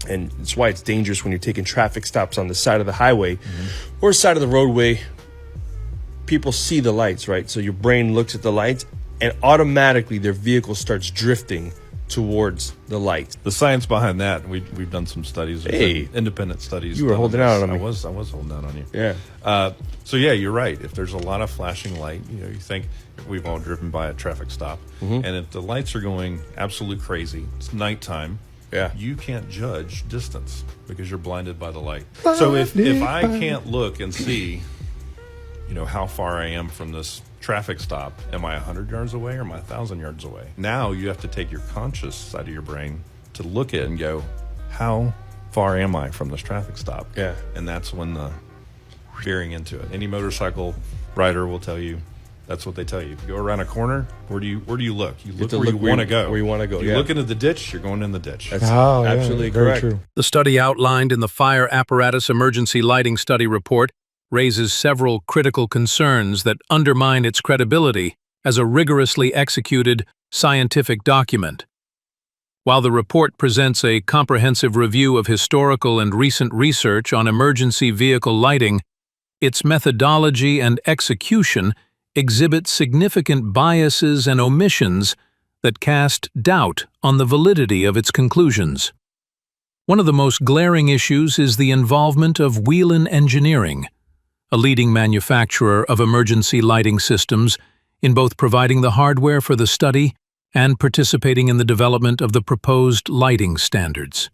And that's why it's dangerous when you're taking traffic stops on the side of the highway or side of the roadway. People see the lights, right? So your brain looks at the lights and automatically their vehicle starts drifting towards the light. The science behind that, we've done some studies, independent studies. You were holding out on me. I was holding out on you. Yeah. So yeah, you're right. If there's a lot of flashing light, you think we've all driven by a traffic stop, and if the lights are going absolute crazy, it's nighttime. Yeah. You can't judge distance because you're blinded by the light. So if I can't look and see, how far I am from this traffic stop, am I 100 yards away or am I 1,000 yards away? Now you have to take your conscious side of your brain to look at and go, how far am I from this traffic stop? Yeah. And that's when the veering into it. Any motorcycle rider will tell you, that's what they tell you. If you go around a corner, where do you look? You look where you want to go. Where you want to go. You look into the ditch, you're going in the ditch. That's absolutely correct. True. The study outlined in the Fire Apparatus Emergency Lighting Study Report raises several critical concerns that undermine its credibility as a rigorously executed scientific document. While the report presents a comprehensive review of historical and recent research on emergency vehicle lighting, its methodology and execution exhibit significant biases and omissions that cast doubt on the validity of its conclusions. One of the most glaring issues is the involvement of WHELEN Engineering, a leading manufacturer of emergency lighting systems, in both providing the hardware for the study and participating in the development of the proposed lighting standards.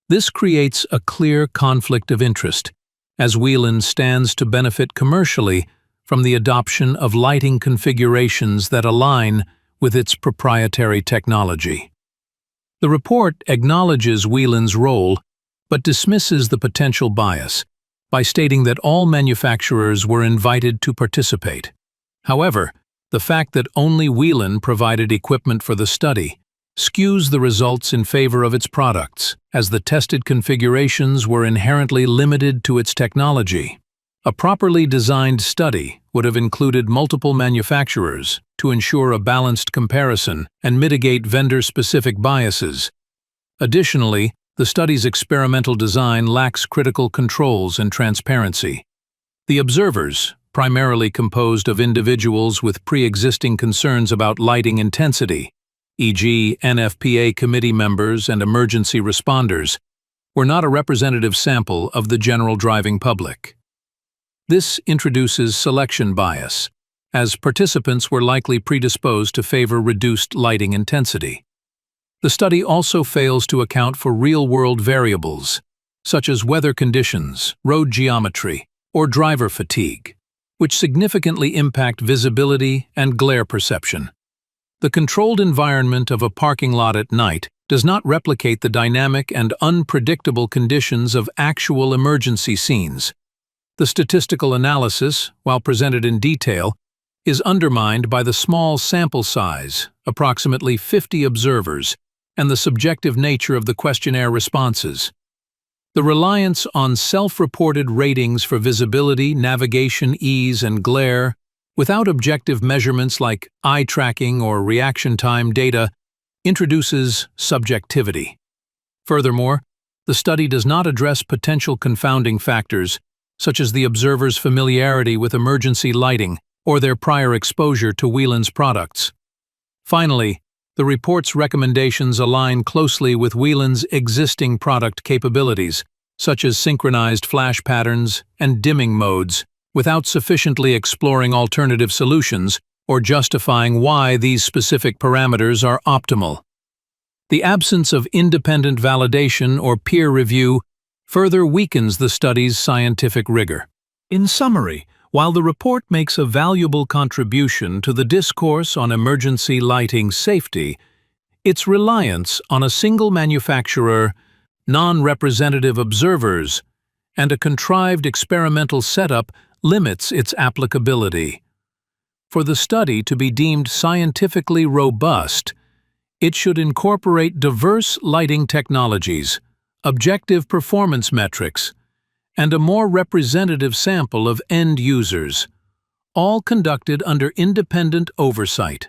This creates a clear conflict of interest, as WHELEN stands to benefit commercially from the adoption of lighting configurations that align with its proprietary technology. The report acknowledges WHELEN's role, but dismisses the potential bias by stating that all manufacturers were invited to participate. However, the fact that only WHELEN provided equipment for the study skews the results in favor of its products, as the tested configurations were inherently limited to its technology. A properly designed study would have included multiple manufacturers to ensure a balanced comparison and mitigate vendor-specific biases. Additionally, the study's experimental design lacks critical controls and transparency. The observers, primarily composed of individuals with pre-existing concerns about lighting intensity, e.g. NFPA committee members and emergency responders, were not a representative sample of the general driving public. This introduces selection bias, as participants were likely predisposed to favor reduced lighting intensity. The study also fails to account for real-world variables, such as weather conditions, road geometry, or driver fatigue, which significantly impact visibility and glare perception. The controlled environment of a parking lot at night does not replicate the dynamic and unpredictable conditions of actual emergency scenes. The statistical analysis, while presented in detail, is undermined by the small sample size, approximately 50 observers, and the subjective nature of the questionnaire responses. The reliance on self-reported ratings for visibility, navigation, ease, and glare, without objective measurements like eye tracking or reaction time data, introduces subjectivity. Furthermore, the study does not address potential confounding factors, such as the observer's familiarity with emergency lighting or their prior exposure to WHELEN's products. Finally, the report's recommendations align closely with WHELEN's existing product capabilities, such as synchronized flash patterns and dimming modes, without sufficiently exploring alternative solutions or justifying why these specific parameters are optimal. The absence of independent validation or peer review further weakens the study's scientific rigor. In summary, while the report makes a valuable contribution to the discourse on emergency lighting safety, its reliance on a single manufacturer, non-representative observers, and a contrived experimental setup limits its applicability. For the study to be deemed scientifically robust, it should incorporate diverse lighting technologies, objective performance metrics, and a more representative sample of end users, all conducted under independent oversight.